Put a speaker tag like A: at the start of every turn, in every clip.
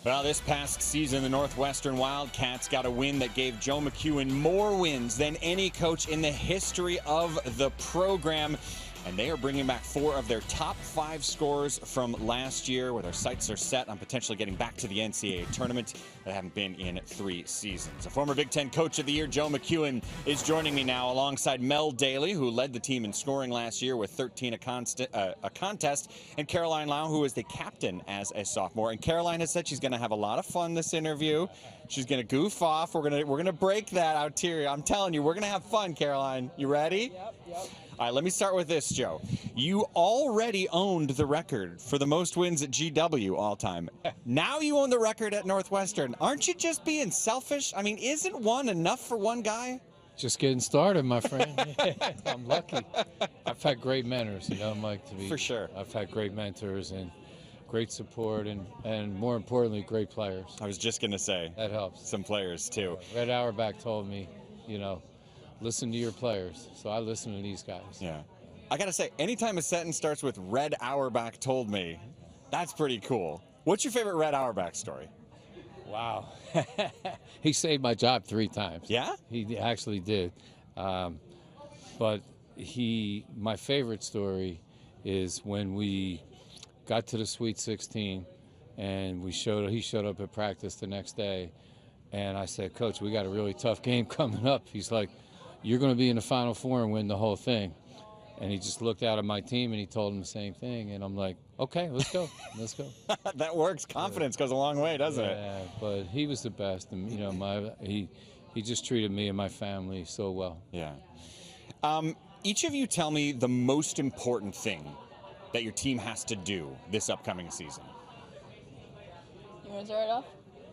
A: Well, this past season, the Northwestern Wildcats got a win that gave Joe McKeown more wins than any coach in the history of the program. And they are bringing back 4 of their top 5 scorers from last year, where their sights are set on potentially getting back to the NCAA tournament. They haven't been in 3 seasons. A former Big Ten Coach of the Year, Joe McKeown, is joining me now alongside Mel Daley, who led the team in scoring last year with 13 a contest, and Caroline Lau, who is the captain as a sophomore. And Caroline has said she's going to have a lot of fun this interview. She's going to goof off. We're going to break that out here. I'm telling you, we're going to have fun, Caroline. You ready?
B: Yep.
A: All right, let me start with this, Joe. You already owned the record for the most wins at GW all time. Now you own the record at Northwestern. Aren't you just being selfish? I mean, isn't one enough for one guy?
C: Just getting started, my friend. I'm lucky. I've had great mentors, Mike,
A: For sure.
C: I've had great mentors and great support and more importantly, great players.
A: I was just going to say.
C: That helps.
A: Some players, too.
C: Red Auerbach told me, listen to your players. So I listen to these guys.
A: Yeah. I got to say, anytime a sentence starts with Red Auerbach told me, that's pretty cool. What's your favorite Red Auerbach story?
C: Wow. He saved my job 3 times.
A: Yeah?
C: He actually did. But my favorite story is when we got to the Sweet 16 and he showed up at practice the next day. And I said, Coach, we got a really tough game coming up. He's like, you're going to be in the Final Four and win the whole thing. And he just looked out at my team and he told him the same thing. And I'm like, okay, let's go. Let's go.
A: That works. Confidence goes a long way, doesn't it?
C: Yeah, but he was the best. And, he just treated me and my family so well.
A: Yeah. Each of you tell me the most important thing that your team has to do this upcoming season.
B: You want to start it off?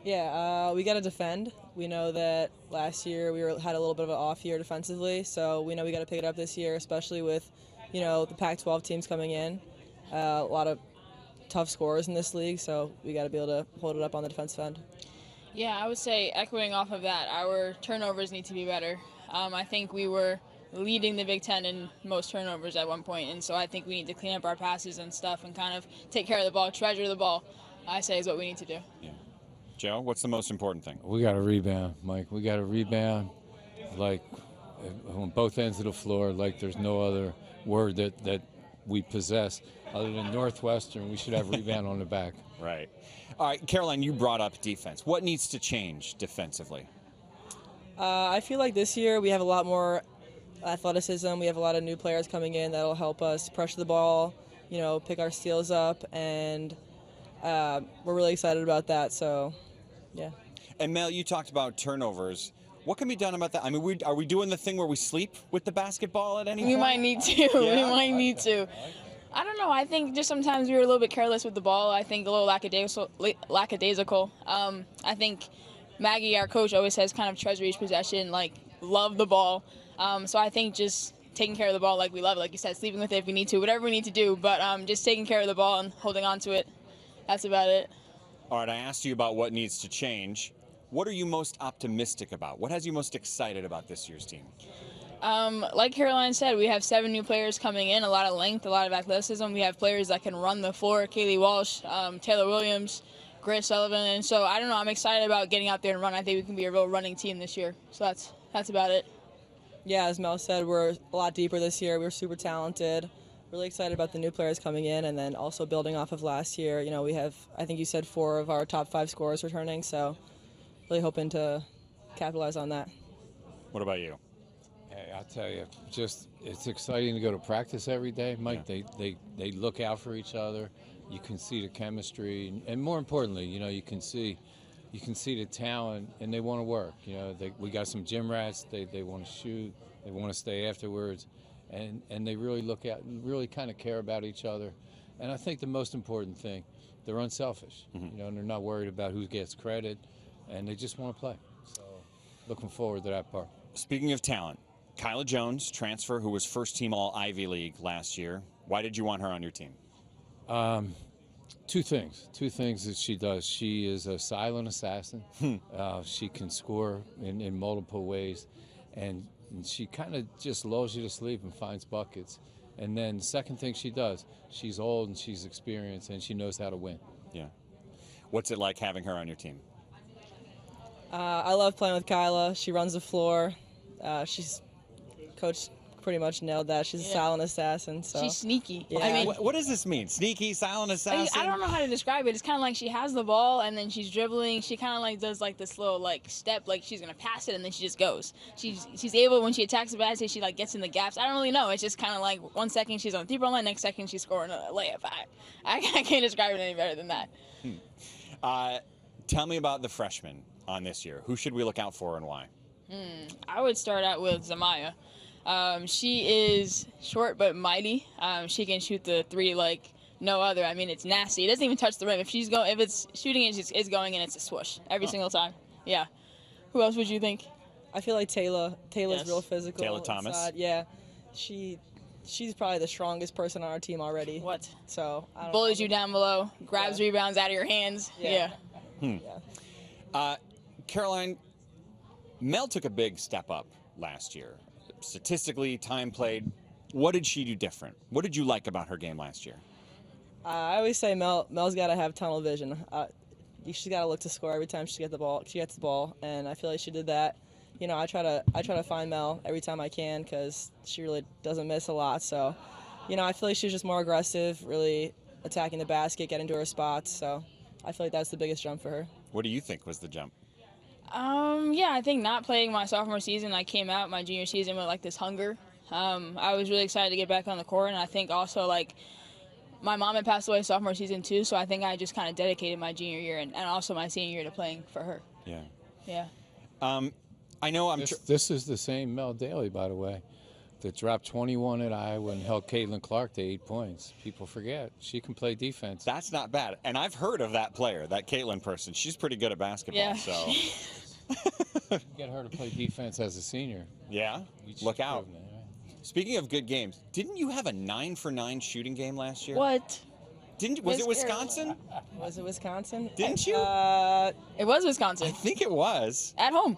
D: Yeah, we got to defend. We know that last year we had a little bit of an off year defensively, so we know we got to pick it up this year, especially with, the Pac-12 teams coming in. A lot of tough scorers in this league, so we got to be able to hold it up on the defensive end.
B: Yeah, I would say, echoing off of that, our turnovers need to be better. I think we were leading the Big Ten in most turnovers at one point, and so I think we need to clean up our passes and stuff and kind of take care of the ball, treasure the ball, I say is what we need to do.
A: Yeah. Joe, what's the most important thing?
C: We got to rebound, Mike. We got to rebound like on both ends of the floor, like there's no other word that we possess other than Northwestern. We should have rebound on the back.
A: Right. All right, Caroline, you brought up defense. What needs to change defensively?
D: I feel like this year we have a lot more athleticism. We have a lot of new players coming in that'll help us pressure the ball, pick our steals up, and we're really excited about that. So, yeah.
A: And Mel, you talked about turnovers. What can be done about that? I mean, are we doing the thing where we sleep with the basketball at any point?
B: We might need to.
A: Yeah?
B: We might need to. I don't know. I think just sometimes we were a little bit careless with the ball. I think a little lackadaisical. I think Maggie, our coach, always says kind of treasure each possession, like love the ball. So I think just taking care of the ball like we love it, like you said, sleeping with it if we need to, whatever we need to do. But just taking care of the ball and holding on to it, that's about it.
A: All right, I asked you about what needs to change. What are you most optimistic about? What has you most excited about this year's team?
B: Like Caroline said, we have 7 new players coming in, a lot of length, a lot of athleticism. We have players that can run the floor, Kaylee Walsh, Taylor Williams, Grace Sullivan. And so, I don't know, I'm excited about getting out there and run. I think we can be a real running team this year. So that's about it.
D: Yeah, as Mel said, we're a lot deeper this year. We're super talented. Really excited about the new players coming in, and then also building off of last year. We have, I think you said 4 of our top 5 scorers returning, so really hoping to capitalize on that.
A: What about you?
C: Hey, I'll tell you, it's exciting to go to practice every day, Mike. Yeah. They look out for each other. You can see the chemistry, and more importantly, you can see the talent, and they want to work. We got some gym rats. They want to shoot. They want to stay afterwards. And they really look at, really kind of care about each other. And I think the most important thing, they're unselfish. And they're not worried about who gets credit, and they just want to play. So looking forward to that part.
A: Speaking of talent, Kyla Jones, transfer, who was first team All Ivy League last year. Why did you want her on your team?
C: 2 things. 2 things that she does. She is a silent assassin. She can score in multiple ways. And she kind of just lulls you to sleep and finds buckets. And then the second thing she does, she's old and she's experienced and she knows how to win.
A: Yeah. What's it like having her on your team?
D: I love playing with Kyla. She runs the floor. Coach pretty much nailed that. She's a silent assassin. So.
B: She's sneaky.
D: Yeah.
B: I mean,
A: What does this mean? Sneaky, silent assassin?
B: I don't know how to describe it. It's kind of like she has the ball and then she's dribbling. She kind of like does like this little like step, like she's gonna pass it and then she just goes. She's able when she attacks the basket, she like gets in the gaps. I don't really know. It's just kind of like 1 second she's on the three-point line, next second she's scoring a layup. I can't describe it any better than that.
A: Tell me about the freshmen on this year. Who should we look out for and why?
B: I would start out with Zamaya. She is short but mighty. She can shoot the three like no other. I mean, it's nasty. It doesn't even touch the rim. If it's shooting, it's going and it's a swoosh every single time. Yeah. Who else would you think?
D: I feel like Taylor's
B: Yes.
D: real physical.
A: Taylor Thomas.
D: inside. Yeah, she's probably the strongest person on our team already.
B: What?
D: So I don't
B: Bullies
D: know.
B: you down below, grabs rebounds out of your hands.
D: Yeah.
A: Caroline, Mel took a big step up last year. Statistically, time played. What did she do different? What did you like about her game last year?
D: I always say Mel's got to have tunnel vision. She's got to look to score every time she gets the ball, and I feel like she did that. You know, I try to find Mel every time I can because she really doesn't miss a lot. So, you know, I feel like she's just more aggressive, really attacking the basket, getting to her spots. So, I feel like that's the biggest jump for her.
A: What do you think was the jump?
B: Yeah, I think not playing my sophomore season, I came out my junior season with like this hunger. I was really excited to get back on the court, and I think also like my mom had passed away sophomore season too, so I think I just kind of dedicated my junior year and also my senior year to playing for her.
A: Yeah.
B: Yeah.
A: I know
C: This is the same Mel Daley, by the way, that dropped 21 at Iowa and held Caitlin Clark to 8 points. People forget. She can play defense.
A: That's not bad. And I've heard of that player, that Caitlin person. She's pretty good at basketball.
B: Yeah.
A: So
C: Get her to play defense as a senior.
A: yeah,
C: She's
A: look out.
C: proven it, right?
A: Speaking of good games, didn't you have a 9-for-9 shooting game last year?
B: What?
A: Was it
B: Miss
A: Wisconsin?
D: Was it Wisconsin?
A: Didn't you?
B: It was
A: I
B: Wisconsin.
A: think it was.
B: At home.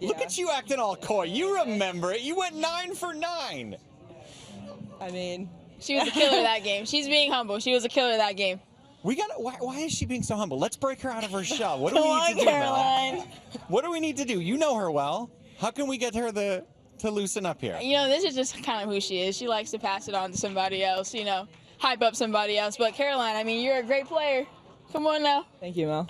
A: Look at you acting all coy. You remember it. You went 9-for-9.
D: I mean,
B: She was a killer that game. She's being humble. She was a killer that game.
A: We got. Why is she being so humble? Let's break her out of her shell. What do
B: Come
A: we
B: on,
A: need to do, Mel?
B: Caroline.
A: What do we need to do? You know her well. How can we get her to loosen up here?
B: You know, this is just kind of who she is. She likes to pass it on to somebody else, you know, hype up somebody else. But Caroline, I mean, you're a great player. Come on now.
D: thank you, Mel.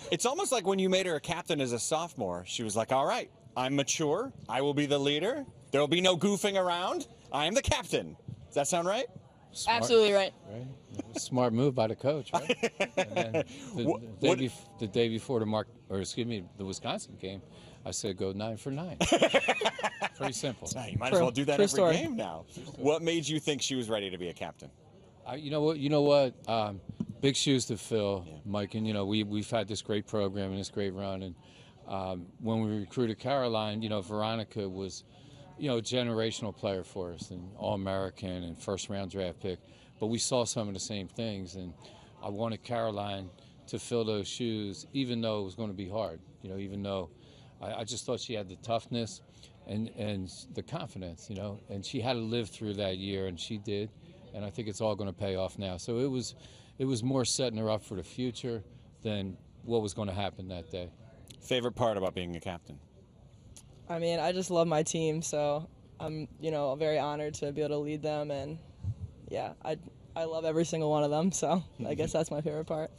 A: It's almost like when you made her a captain as a sophomore. She was like, all right, I'm mature. I will be the leader. There will be no goofing around. I am the captain. Does that sound right?
C: Smart,
B: Absolutely right.
C: Right? Smart move by the coach, right? And then the day before the Wisconsin game, I said go 9-for-9. Pretty simple.
A: Now, you might as well do that
D: True
A: every
D: story.
A: game now. What made you think she was ready to be a captain?
C: You know what? Big shoes to fill, Mike. And you know we've had this great program and this great run. And when we recruited Caroline, you know Veronica was, you know, a generational player for us, and All-American and first-round draft pick. But we saw some of the same things, and I wanted Caroline to fill those shoes, even though it was going to be hard. You know, even though I just thought she had the toughness and the confidence. You know, and she had to live through that year, and she did. And I think it's all going to pay off now. So it was more setting her up for the future than what was going to happen that day.
A: Favorite part about being a captain?
D: I mean, I just love my team, so I'm, you know, very honored to be able to lead them, and yeah, I love every single one of them, so I guess that's my favorite part.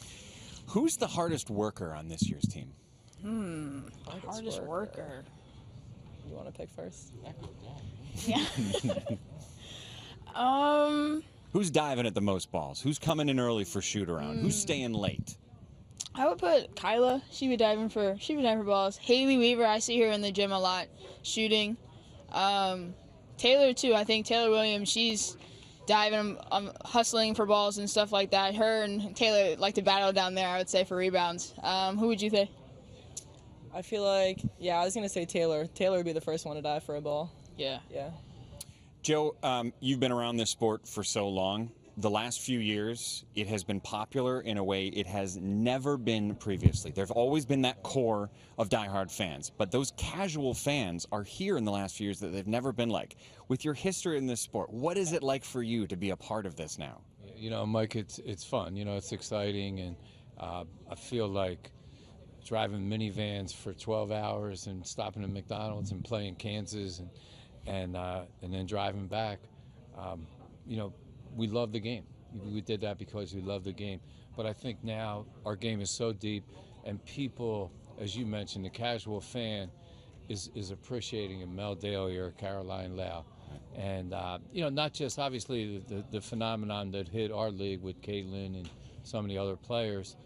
A: Who's the hardest worker on this year's team?
B: Hardest worker.
D: You want to pick first?
B: Yeah.
A: Who's diving at the most balls? Who's coming in early for shoot around? Who's staying late?
B: I would put Kyla. She would dive for balls. Haley Weaver, I see her in the gym a lot, shooting. Taylor too. I think Taylor Williams. She's diving, hustling for balls and stuff like that. Her and Taylor like to battle down there, I would say, for rebounds. Who would you say?
D: I feel like, I was gonna say Taylor. Taylor would be the first one to dive for a ball.
B: Yeah.
D: Yeah.
A: Joe, you've been around this sport for so long. The last few years, it has been popular in a way it has never been previously. There have always been that core of diehard fans, but those casual fans are here in the last few years that they've never been like. With your history in this sport, what is it like for you to be a part of this now?
C: You know, Mike, it's fun. You know, it's exciting, and I feel like driving minivans for 12 hours and stopping at McDonald's and playing Kansas and then driving back. We love the game. We did that because we love the game. But I think now our game is so deep, and people, as you mentioned, the casual fan is appreciating a Mel Daley or a Caroline Lau. And, not just obviously the phenomenon that hit our league with Caitlin and so many other players.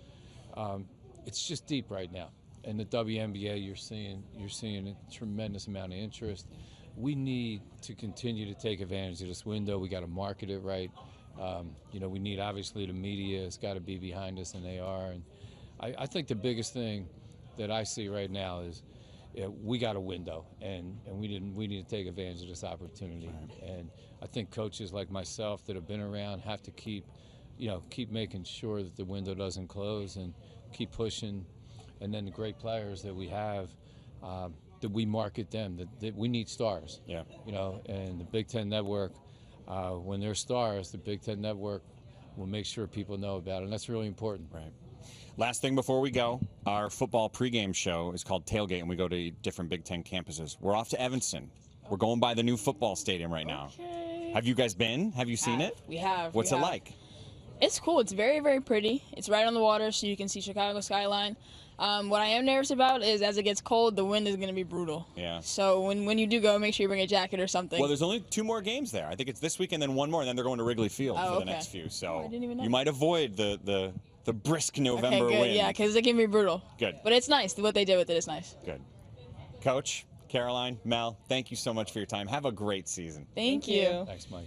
C: It's just deep right now. And the WNBA, you're seeing a tremendous amount of interest. We need to continue to take advantage of this window. We got to market it right. We need, obviously, the media has got to be behind us, and they are. And I think the biggest thing that I see right now is we got a window, and we need to take advantage of this opportunity. And I think coaches like myself that have been around have to keep making sure that the window doesn't close and keep pushing. And then the great players that we have, that we market them, that we need stars.
A: Yeah.
C: And the Big Ten Network, when they're stars, the Big Ten Network will make sure people know about it, and that's really important.
A: Right. Last thing before we go, our football pregame show is called Tailgate, and we go to different Big Ten campuses. We're off to Evanston. We're going by the new football stadium right now.
B: Okay.
A: Have you guys been? Have you seen it?
B: We have.
A: What's it like?
B: It's cool. It's very, very pretty. It's right on the water, so you can see Chicago skyline. What I am nervous about is as it gets cold, the wind is going to be brutal.
A: Yeah.
B: So when you do go, make sure you bring a jacket or something.
A: Well, there's only 2 more games there. I think it's this week and then 1 more, and then they're going to Wrigley Field for the
B: okay.
A: next few. So
B: I didn't even know.
A: you might avoid the brisk November
B: okay, good.
A: wind.
B: Yeah, because it can be brutal.
A: Good.
B: But it's nice. What they did with it is nice.
A: Good. Coach, Caroline, Mel, thank you so much for your time. Have a great season.
B: Thank you.
C: Thanks, Mike.